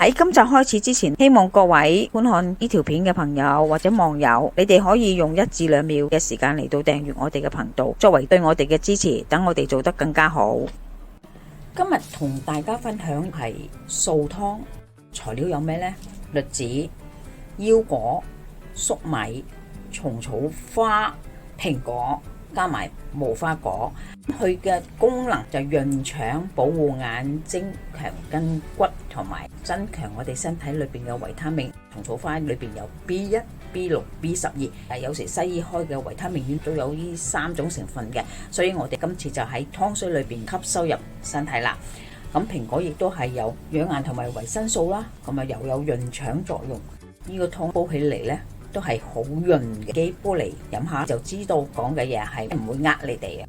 喺今集開始之前，希望各位觀看呢條片嘅朋友或者網友，你哋可以用1至2秒嘅時間嚟到訂閱我哋嘅頻道，作為對我哋嘅支持，等我哋做得更加好。今日同大家分享係素湯，材料有咩呢？栗子、腰果、粟米、蟲草花、蘋果，加埋無花果。佢嘅功能就潤腸、保護眼睛、強筋骨，同埋增強我哋身體裏邊嘅維他命。蟲草花裏邊有 B1、B6、B12，有時西醫開嘅維他命丸都有呢3種成分嘅，所以我哋今次就喺湯水裏邊吸收入身體啦。咁蘋果亦都係有養顏同埋維生素啦，咁啊又有潤腸作用。呢個湯煲起嚟呢，都係好潤嘅，幾煲嚟飲下就知道講嘅嘢係唔會呃你哋嘅。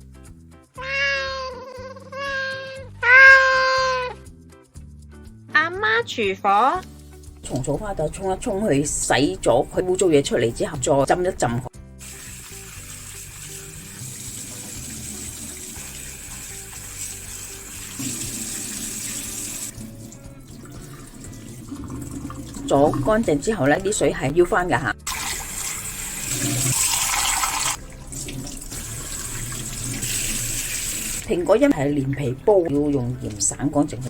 阿媽廚房，蟲草花就沖一沖去，洗咗佢污糟嘢出嚟之後，再浸一浸佢。咗乾淨之後呢，啲水係要翻㗎吓。蘋果因係連皮煲，要用鹽散乾淨佢。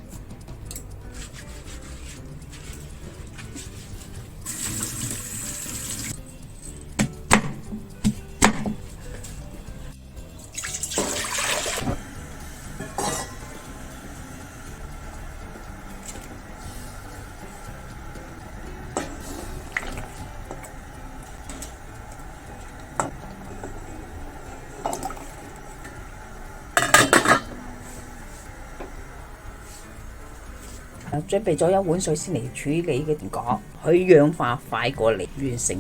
準備咗1碗水先嚟處理嘅蘋果，佢氧化快過嚟完成。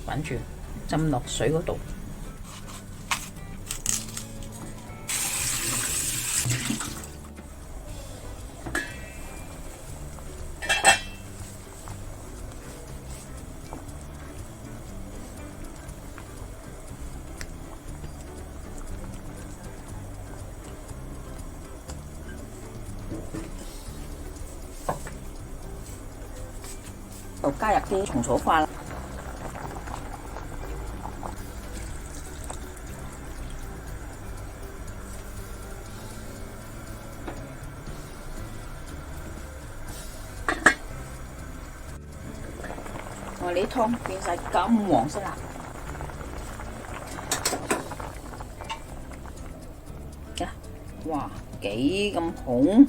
滾住，浸落水嗰度。就加入啲蟲草花啦，我哋啲湯變晒金黃色啦，哇，幾咁紅！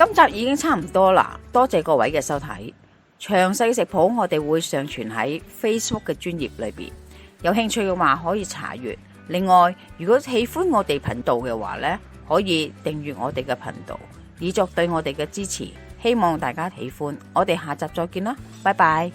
今集已經差唔多啦，多謝各位嘅收睇。詳細食譜我哋會上傳喺 Facebook 嘅專頁裏邊，有興趣嘅話可以查閱。另外，如果喜歡我哋頻道嘅話呢，可以訂閱我哋嘅頻道，以作對我哋嘅支持。希望大家喜歡，我哋下集再見啦，拜拜。